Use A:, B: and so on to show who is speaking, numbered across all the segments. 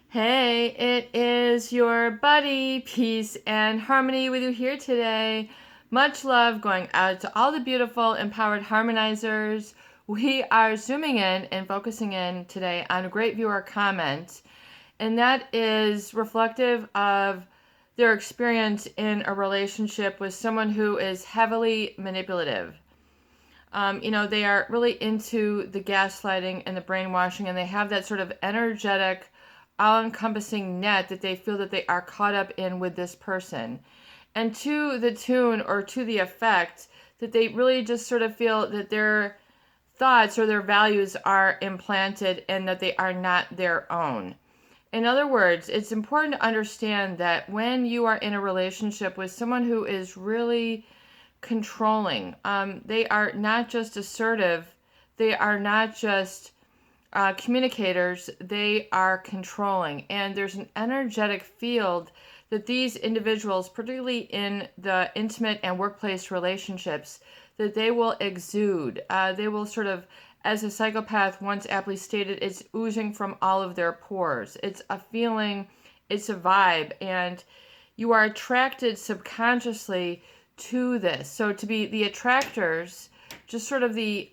A: Hey, it is your buddy, Peace and Harmony with you here today. Much love going out to all the beautiful, empowered harmonizers. We are zooming in and focusing in today on a great viewer comment, and that is reflective of their experience in a relationship with someone who is heavily manipulative. They are really into the gaslighting and the brainwashing, and they have that sort of energetic, all-encompassing net that they feel that they are caught up in with this person. And to the tune or to the effect that they really just sort of feel that their thoughts or their values are implanted and that they are not their own. In other words, it's important to understand that when you are in a relationship with someone who is really controlling. They are not just assertive. They are not just communicators. They are controlling. And there's an energetic field that these individuals, particularly in the intimate and workplace relationships, that they will exude. They will sort of, as a psychopath once aptly stated, it's oozing from all of their pores. It's a feeling, it's a vibe, and you are attracted subconsciously to this. So to be the attractors, just sort of the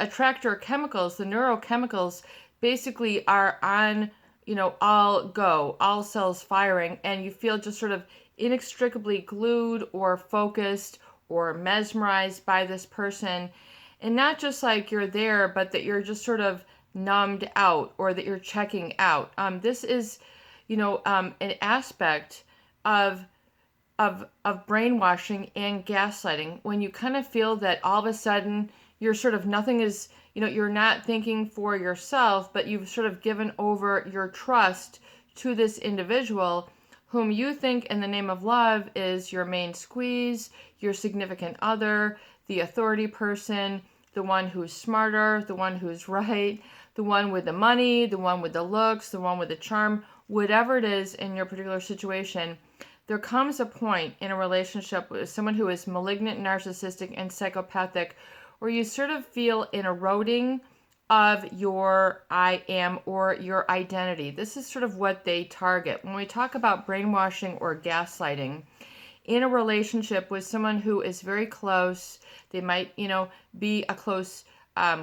A: attractor chemicals, the neurochemicals, basically are on, all go, all cells firing, and you feel just sort of inextricably glued or focused or mesmerized by this person. And not just like you're there, but that you're just sort of numbed out or that you're checking out. This is, an aspect of brainwashing and gaslighting, when you kind of feel that all of a sudden you're sort of nothing is, you're not thinking for yourself, but you've sort of given over your trust to this individual whom you think in the name of love is your main squeeze, your significant other, the authority person, the one who's smarter, the one who's right, the one with the money, the one with the looks, the one with the charm, whatever it is in your particular situation. There comes a point in a relationship with someone who is malignant, narcissistic, and psychopathic where you sort of feel an eroding of your I am or your identity. This is sort of what they target. When we talk about brainwashing or gaslighting, in a relationship with someone who is very close, they might, be a close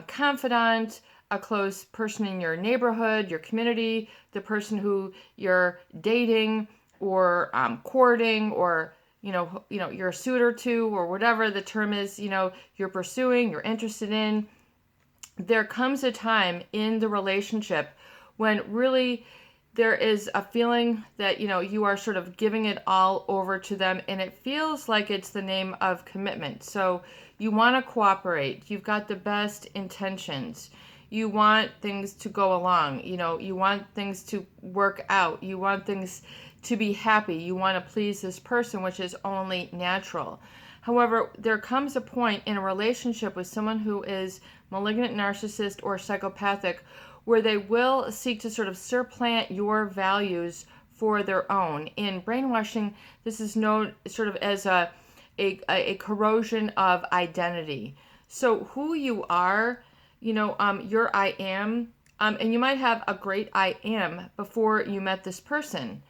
A: confidant, a close person in your neighborhood, your community, the person who you're dating, or courting, or you're a suitor to, or whatever the term is, you're pursuing, you're interested in. There comes a time in the relationship when really there is a feeling that you are sort of giving it all over to them, and it feels like it's the name of commitment. So you want to cooperate, you've got the best intentions, you want things to go along, you want things to work out, you want things to be happy, you want to please this person, which is only natural. However, there comes a point in a relationship with someone who is malignant, narcissist, or psychopathic where they will seek to sort of supplant your values for their own. In brainwashing, this is known sort of as a corrosion of identity. So who you are, your I am, and you might have a great I am before you met this person.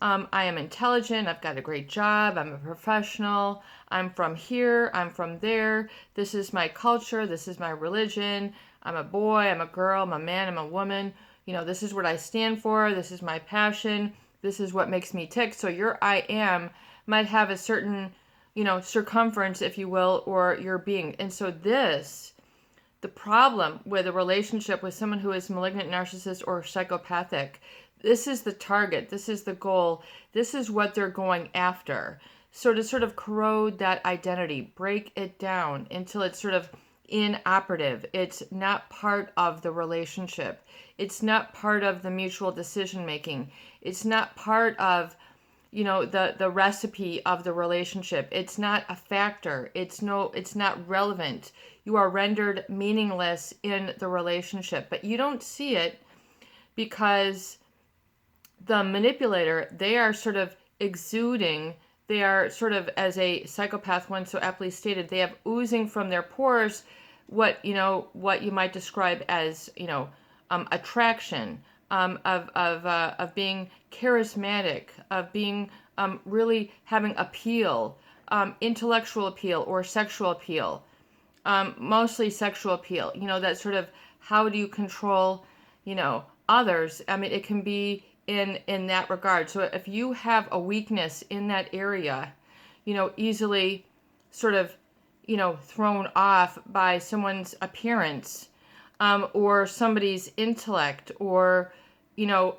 A: I am intelligent, I've got a great job, I'm a professional, I'm from here, I'm from there, this is my culture, this is my religion, I'm a boy, I'm a girl, I'm a man, I'm a woman, this is what I stand for, this is my passion, this is what makes me tick. So your I am might have a certain, circumference, if you will, or your being. And so the problem with a relationship with someone who is malignant, narcissist, or psychopathic, this is the target, this is the goal, this is what they're going after. So to sort of corrode that identity, break it down until it's sort of inoperative. It's not part of the relationship. It's not part of the mutual decision making. It's not part of, the recipe of the relationship. It's not a factor. It's not relevant. You are rendered meaningless in the relationship, but you don't see it because the manipulator, they are sort of exuding, they are sort of, as a psychopath once so aptly stated, they have oozing from their pores what you might describe as, attraction, of being charismatic, of being really having appeal, intellectual appeal or sexual appeal, mostly sexual appeal. That sort of how do you control, others. I mean, it can be in that regard. So if you have a weakness in that area, easily sort of, thrown off by someone's appearance, or somebody's intellect, or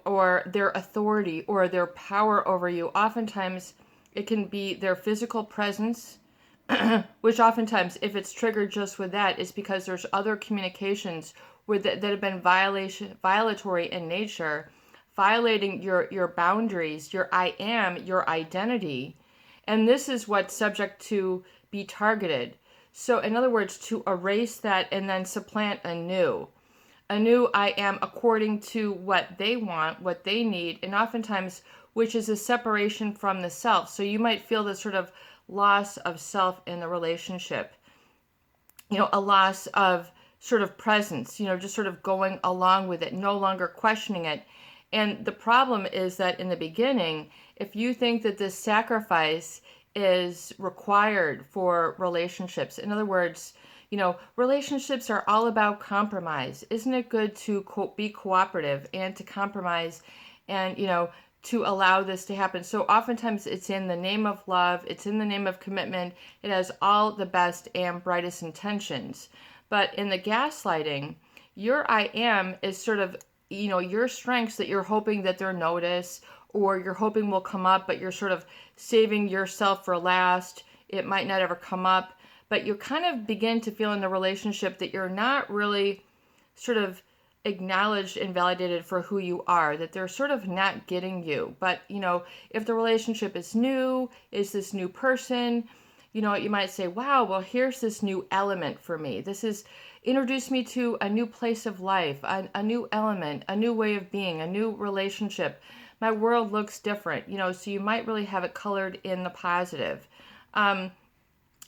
A: or their authority or their power over you. Oftentimes it can be their physical presence, which oftentimes, if it's triggered just with that, is because there's other communications that have been violatory in nature, violating your boundaries, your I am, your identity. And this is what's subject to be targeted. So in other words, to erase that and then supplant a new I am according to what they want, what they need, and oftentimes, which is a separation from the self. So you might feel this sort of loss of self in the relationship, a loss of sort of presence, just sort of going along with it, no longer questioning it. And the problem is that in the beginning, if you think that this sacrifice is required for relationships, in other words, relationships are all about compromise. Isn't it good to be cooperative and to compromise and, to allow this to happen? So oftentimes it's in the name of love. It's in the name of commitment. It has all the best and brightest intentions. But in the gaslighting, your I am is sort of, your strengths that you're hoping that they're noticed or you're hoping will come up, but you're sort of saving yourself for last. It might not ever come up. But you kind of begin to feel in the relationship that you're not really sort of acknowledged and validated for who you are, that they're sort of not getting you. But, if the relationship is new, is this new person, you might say, wow, well, here's this new element for me. This is introduce me to a new place of life, a new element, a new way of being, a new relationship. My world looks different, so you might really have it colored in the positive.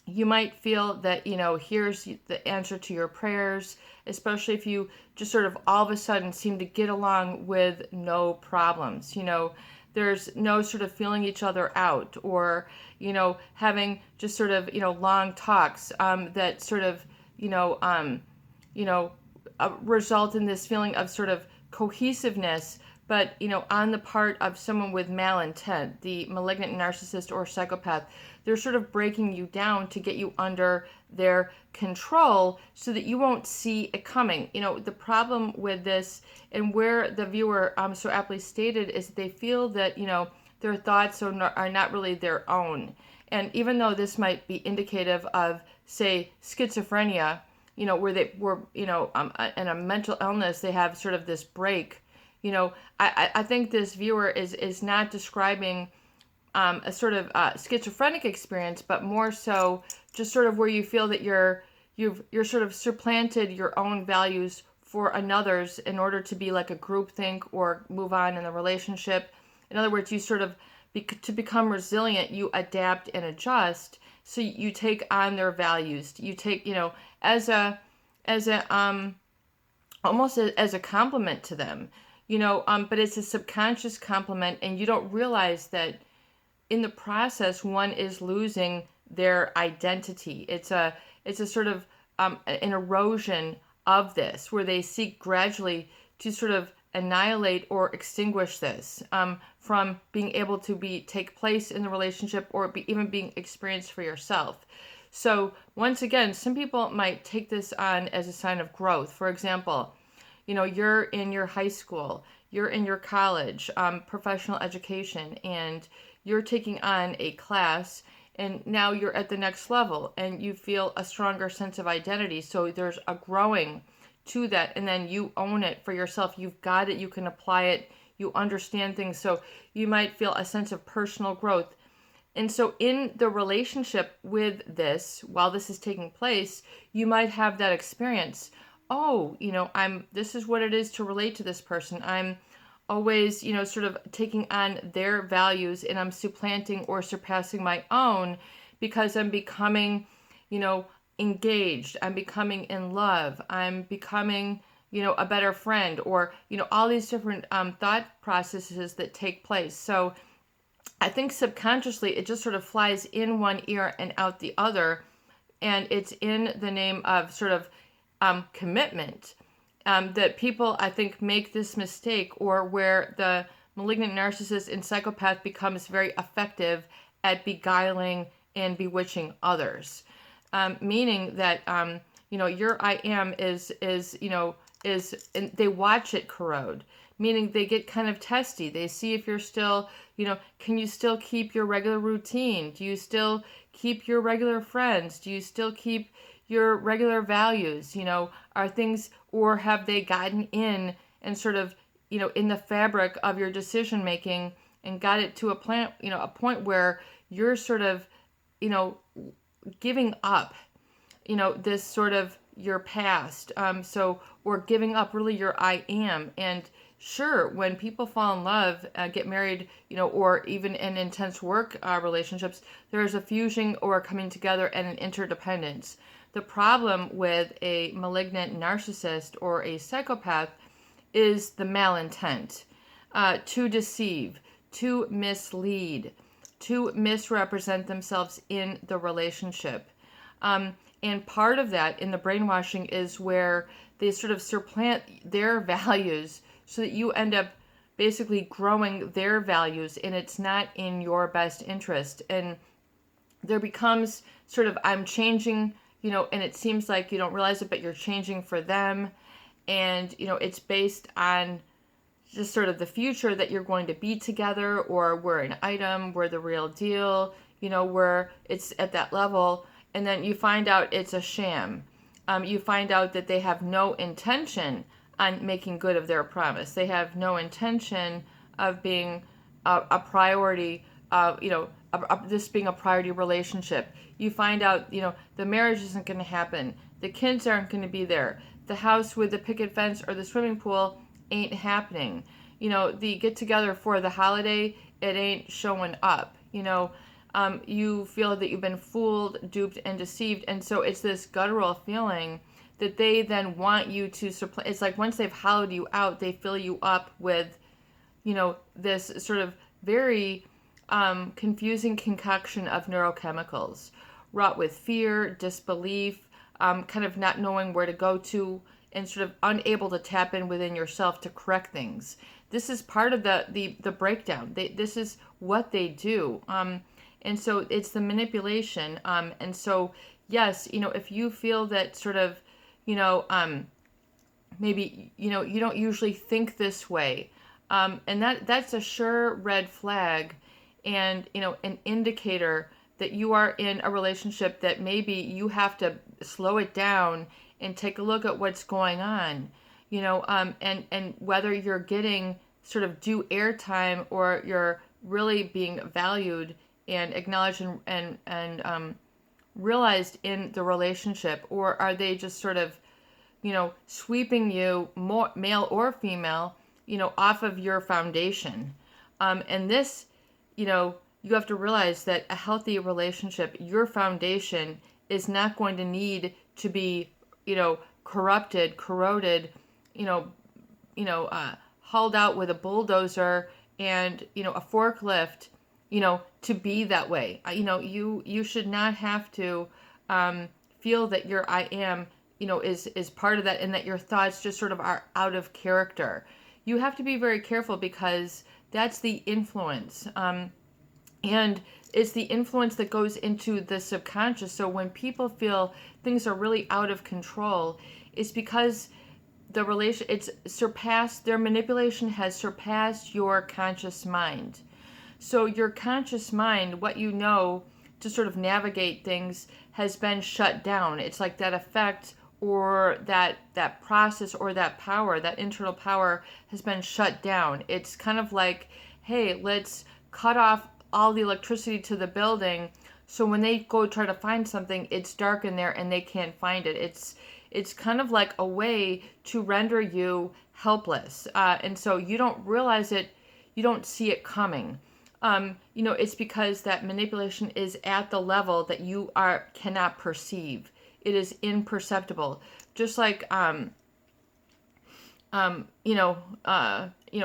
A: You might feel that, here's the answer to your prayers, especially if you just sort of all of a sudden seem to get along with no problems. There's no sort of feeling each other out or, having just sort of, long talks that sort of, result in this feeling of sort of cohesiveness, but, on the part of someone with malintent, the malignant narcissist or psychopath. They're sort of breaking you down to get you under their control so that you won't see it coming. The problem with this, and where the viewer so aptly stated, is that they feel that, their thoughts are not really their own. And even though this might be indicative of, say, schizophrenia, where they were, in a mental illness, they have sort of this break. I think this viewer is not describing a sort of schizophrenic experience, but more so just sort of where you feel that you're sort of supplanted your own values for another's in order to be like a groupthink or move on in the relationship. In other words, you sort of to become resilient, you adapt and adjust. So you take on their values. You take, as a almost as a compliment to them. But it's a subconscious compliment, and you don't realize that in the process, one is losing their identity. It's a sort of an erosion of this, where they seek gradually to sort of annihilate or extinguish this from being able to take place in the relationship or even being experienced for yourself. So once again, some people might take this on as a sign of growth. For example, you're in your high school, you're in your college, professional education, and you're taking on a class, and now you're at the next level, and you feel a stronger sense of identity. So there's a growing to that, and then you own it for yourself. You've got it, you can apply it, you understand things. So you might feel a sense of personal growth. And so in the relationship with this, while this is taking place, you might have that experience. Oh, this is what it is to relate to this person. I'm always, sort of taking on their values, and I'm supplanting or surpassing my own because I'm becoming, engaged. I'm becoming in love. I'm becoming, a better friend, or, all these different thought processes that take place. So I think subconsciously it just sort of flies in one ear and out the other. And it's in the name of sort of commitment that people, I think, make this mistake, or where the malignant narcissist and psychopath becomes very effective at beguiling and bewitching others. Meaning that, your I am is, and they watch it corrode. Meaning they get kind of testy. They see if you're still, can you still keep your regular routine? Do you still keep your regular friends? Do you still keep your regular values? Are things, or have they gotten in and sort of, in the fabric of your decision making and got it to a point where you're sort of, giving up, this sort of your past. Or giving up really your I am. And sure, when people fall in love, get married, or even in intense work relationships, there's a fusing or coming together and an interdependence. The problem with a malignant narcissist or a psychopath is the malintent, to deceive, to mislead, to misrepresent themselves in the relationship. And part of that in the brainwashing is where they sort of supplant their values so that you end up basically growing their values, and it's not in your best interest. And there becomes sort of, I'm changing, and it seems like you don't realize it, but you're changing for them. And, it's based on just sort of the future that you're going to be together, or we're an item, we're the real deal, where it's at that level. And then you find out it's a sham. You find out that they have no intention on making good of their promise. They have no intention of being a priority, this being a priority relationship. You find out, the marriage isn't going to happen. The kids aren't going to be there. The house with the picket fence or the swimming pool ain't happening. The get together for the holiday, it ain't showing up. You feel that you've been fooled, duped, and deceived. And so it's this guttural feeling that they then want you to supply. It's like once they've hollowed you out, they fill you up with, this sort of very confusing concoction of neurochemicals, wrought with fear, disbelief, kind of not knowing where to go to, and sort of unable to tap in within yourself to correct things. This is part of the breakdown. This is what they do. And so it's the manipulation. And so, yes, if you feel that sort of, maybe, you don't usually think this way. And that's a sure red flag and, an indicator that you are in a relationship that maybe you have to slow it down and take a look at what's going on, and whether you're getting sort of due airtime, or you're really being valued and acknowledged and realized in the relationship, or are they just sort of, sweeping you, more male or female, off of your foundation. And this, you have to realize that a healthy relationship, your foundation is not going to need to be, corrupted, corroded, hauled out with a bulldozer and, a forklift, to be that way. You should not have to feel that your I am, is part of that, and that your thoughts just sort of are out of character. You have to be very careful, because that's the influence. And it's the influence that goes into the subconscious. So when people feel things are really out of control, it's because their manipulation has surpassed your conscious mind. So your conscious mind, what you know to sort of navigate things, has been shut down. It's like that effect, or that process, or that power, that internal power has been shut down. It's kind of like, hey, let's cut off all the electricity to the building, so when they go try to find something, it's dark in there and they can't find it. It's kind of like a way to render you helpless. And so you don't realize it, you don't see it coming. It's because that manipulation is at the level that you cannot perceive. It is imperceptible. Just like,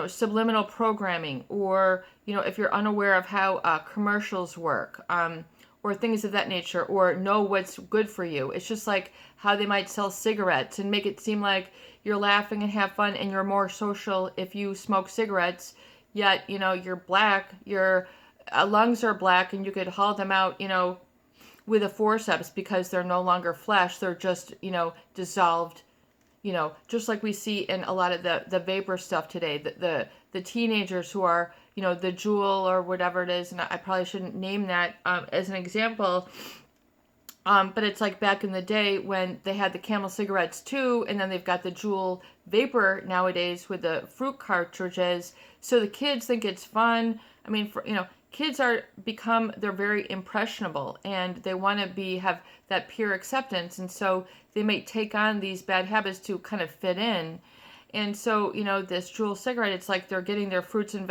A: subliminal programming, or, if you're unaware of how commercials work, or things of that nature, or know what's good for you. It's just like how they might sell cigarettes and make it seem like you're laughing and have fun and you're more social if you smoke cigarettes, yet, you're black, your lungs are black, and you could haul them out, with a forceps because they're no longer flesh, they're just, dissolved, just like we see in a lot of the vapor stuff today, the teenagers who are, the Juul or whatever it is, and I probably shouldn't name that as an example, but it's like back in the day when they had the Camel cigarettes too, and then they've got the Juul vapor nowadays with the fruit cartridges. So the kids think it's fun. I mean, kids they're very impressionable, and they want to have that peer acceptance, and so they may take on these bad habits to kind of fit in. And so, this Juul cigarette, it's like they're getting their fruits and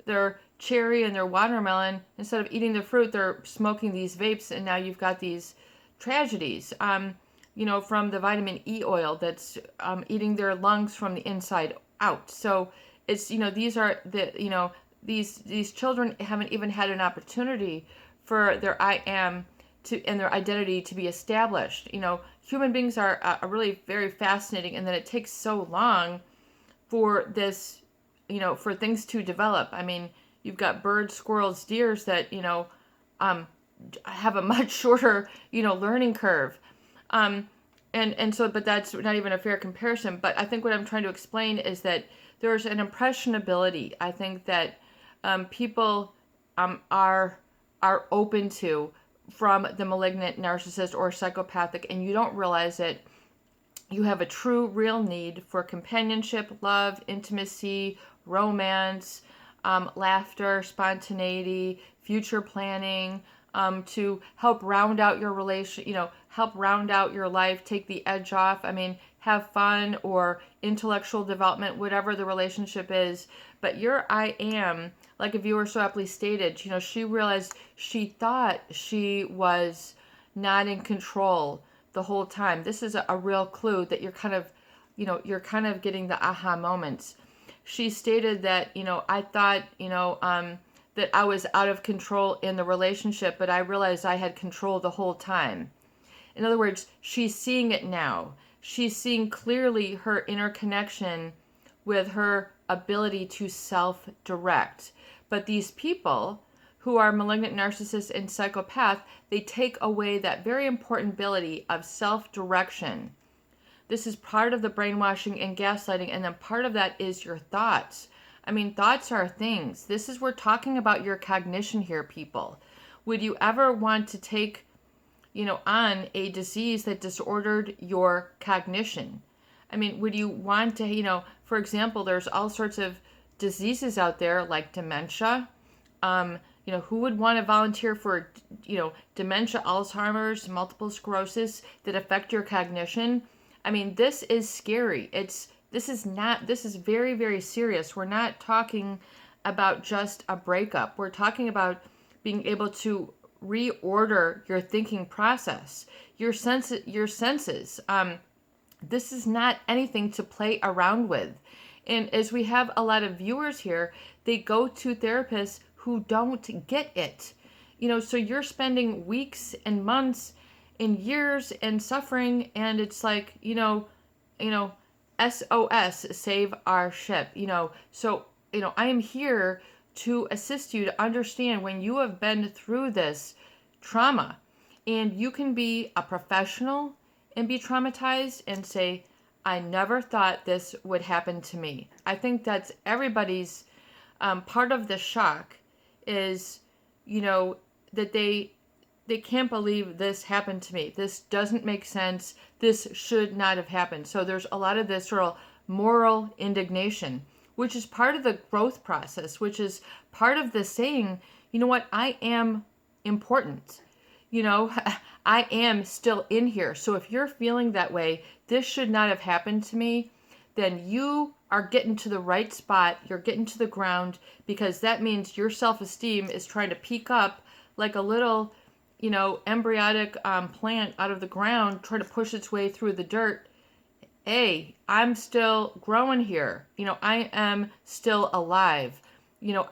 A: their cherry and their watermelon. Instead of eating the fruit, they're smoking these vapes, and now you've got these tragedies, from the vitamin E oil that's eating their lungs from the inside out. So it's, these are these children haven't even had an opportunity for their I am and their identity to be established. Human beings are really very fascinating, and then it takes so long for this, for things to develop. I mean, you've got birds, squirrels, deers that, have a much shorter, learning curve. And so, but that's not even a fair comparison. But I think what I'm trying to explain is that there's an impressionability. I think that people are open to from the malignant, narcissist, or psychopathic, and you don't realize it. You have a true, real need for companionship, love, intimacy, romance, laughter, spontaneity, future planning, to help round out your help round out your life, take the edge off. I mean, have fun or intellectual development, whatever the relationship is. But your I am, like a viewer so aptly stated, she thought she was not in control the whole time. This is a real clue that you're kind of getting the aha moments. She stated that, I thought, that I was out of control in the relationship, but I realized I had control the whole time. In other words, she's seeing it now. She's seeing clearly her interconnection with her ability to self-direct. But these people who are malignant, narcissists, and psychopath, they take away that very important ability of self-direction. This is part of the brainwashing and gaslighting, and then part of that is your thoughts. I mean, thoughts are things. We're talking about your cognition here, people. Would you ever want to take, on a disease that disordered your cognition? I mean, would you want to, for example, there's all sorts of diseases out there like dementia. Who would want to volunteer for, dementia, Alzheimer's, multiple sclerosis that affect your cognition? I mean, this is scary. This is very, very serious. We're not talking about just a breakup. We're talking about being able to reorder your thinking process, your senses. This is not anything to play around with. And as we have a lot of viewers here, they go to therapists who don't get it. So you're spending weeks and months and years and suffering, and it's like, SOS, save our ship. So, I am here to assist you to understand when you have been through this trauma, and you can be a professional and be traumatized and say, I never thought this would happen to me. I think that's everybody's part of the shock is, that they can't believe this happened to me. This doesn't make sense. This should not have happened. So there's a lot of this sort of moral indignation, which is part of the growth process, which is part of the saying, you know what, I am important. I am still in here. So if you're feeling that way, this should not have happened to me, then you are getting to the right spot. You're getting to the ground, because that means your self-esteem is trying to peek up like a little, embryonic plant out of the ground, trying to push its way through the dirt. hey, I'm still growing here. I am still alive.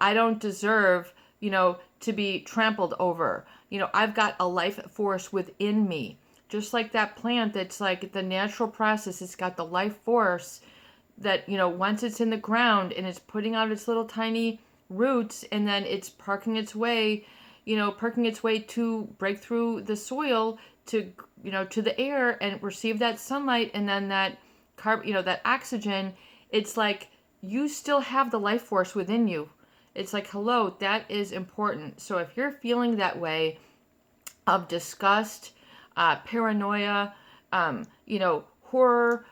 A: I don't deserve, to be trampled over. I've got a life force within me. Just like that plant that's like the natural process, it's got the life force that, once it's in the ground and it's putting out its little tiny roots, and then it's perking its way to break through the soil to, to the air and receive that sunlight, and then that that oxygen. It's like you still have the life force within you. It's like, hello, that is important. So if you're feeling that way of disgust, paranoia, horror,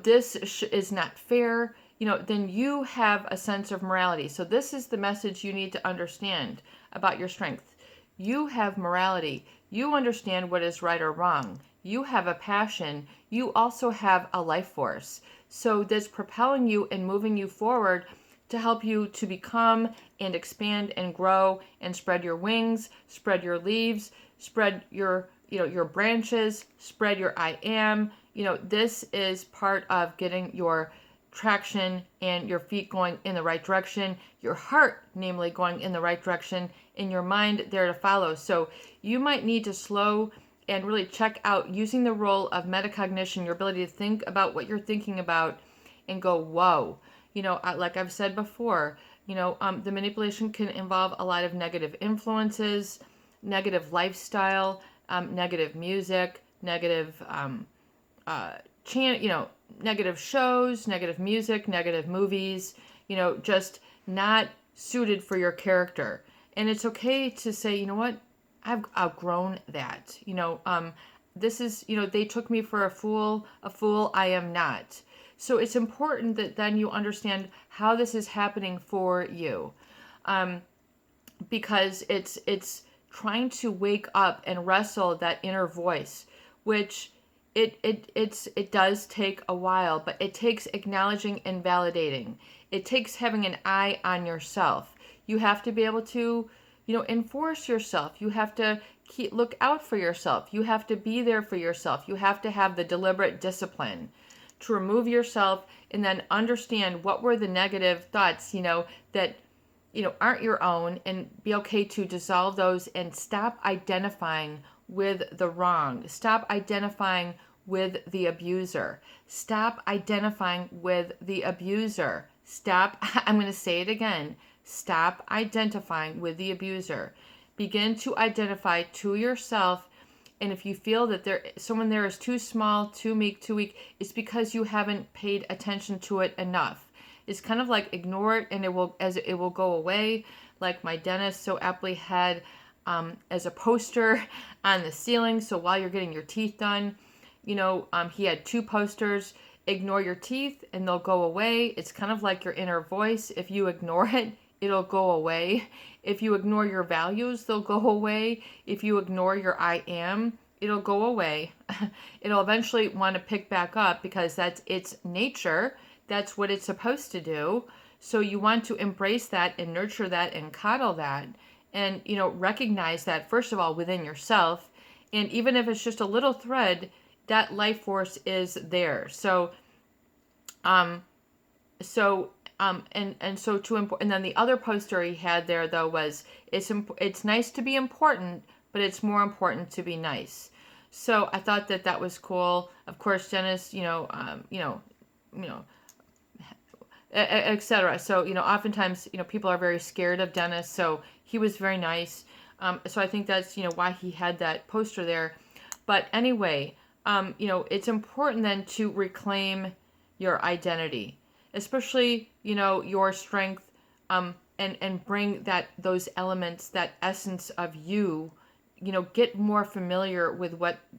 A: this is not fair, then you have a sense of morality. So this is the message you need to understand about your strength. You have morality. You understand what is right or wrong. You have a passion. You also have a life force. So that's propelling you and moving you forward to help you to become and expand and grow and spread your wings, spread your leaves, spread your branches, spread your I am. This is part of getting your traction and your feet going in the right direction, your heart, namely, going in the right direction, and your mind there to follow. So you might need to slow and really check out using the role of metacognition, your ability to think about what you're thinking about and go, whoa. Like I've said before, the manipulation can involve a lot of negative influences, negative lifestyle, negative music, negative negative shows, negative music, negative movies, just not suited for your character. And it's okay to say, you know what, I've outgrown that. This is, they took me for a fool I am not. So it's important that then you understand how this is happening for you. Because it's trying to wake up and wrestle that inner voice, which it does take a while, but it takes acknowledging and validating. It takes having an eye on yourself. You have to be able to, enforce yourself. You have to look out for yourself. You have to be there for yourself. You have to have the deliberate discipline to remove yourself and then understand what were the negative thoughts, that, aren't your own, and be okay to dissolve those and stop identifying with the wrong. Stop identifying with the abuser. Stop identifying with the abuser. Stop, I'm going to say it again. Stop identifying with the abuser. Begin to identify to yourself. And if you feel that someone there is too small, too meek, it's because you haven't paid attention to it enough. It's kind of like ignore it and it will go away. Like my dentist so aptly had as a poster on the ceiling. So while you're getting your teeth done, he had 2 posters. Ignore your teeth and they'll go away. It's kind of like your inner voice. If you ignore it, it'll go away. If you ignore your values, they'll go away. If you ignore your I am, it'll go away. It'll eventually want to pick back up because that's its nature. That's what it's supposed to do. So you want to embrace that and nurture that and coddle that and, recognize that, first of all, within yourself. And even if it's just a little thread, that life force is there. And then the other poster he had there though was it's nice to be important, but it's more important to be nice. So I thought that was cool. Of course, Dennis, etc. So oftentimes people are very scared of Dennis. So he was very nice. So I think that's why he had that poster there. But anyway, it's important then to reclaim your identity, especially, your strength, and bring those elements, that essence of you, get more familiar with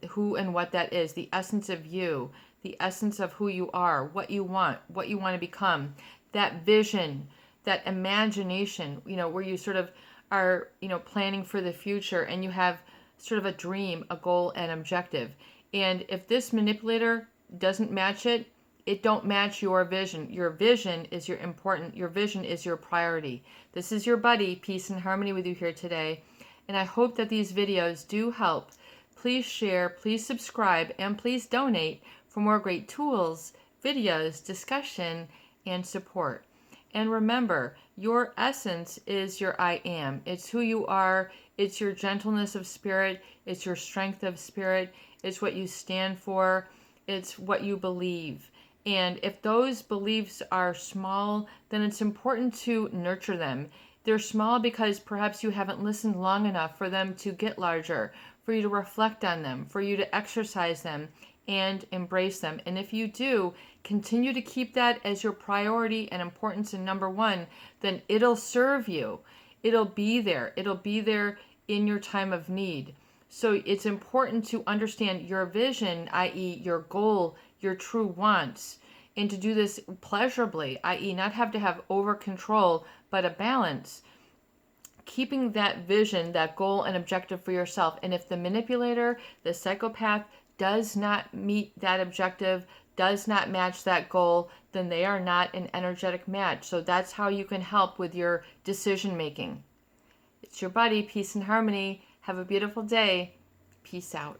A: who and what that is, the essence of you, the essence of who you are, what you want to become, that vision, that imagination, where you sort of are, planning for the future and you have sort of a dream, a goal, an objective. And if this manipulator doesn't match it, it don't match your vision. Your vision is your vision is your priority. This is your buddy, Peace and Harmony, with you here today. And I hope that these videos do help. Please share, please subscribe, and please donate for more great tools, videos, discussion, and support. And remember, your essence is your I am. It's who you are. It's your gentleness of spirit. It's your strength of spirit. It's what you stand for. It's what you believe. And if those beliefs are small, then it's important to nurture them. They're small because perhaps you haven't listened long enough for them to get larger, for you to reflect on them, for you to exercise them and embrace them. And if you do, continue to keep that as your priority and importance and number one, then it'll serve you. It'll be there. It'll be there in your time of need. So it's important to understand your vision, i.e. your goal, your true wants, and to do this pleasurably, i.e. not have to have over control, but a balance. Keeping that vision, that goal and objective for yourself. And if the manipulator, the psychopath, does not meet that objective, does not match that goal, then they are not an energetic match. So that's how you can help with your decision making. It's your buddy, Peace and Harmony. Have a beautiful day. Peace out.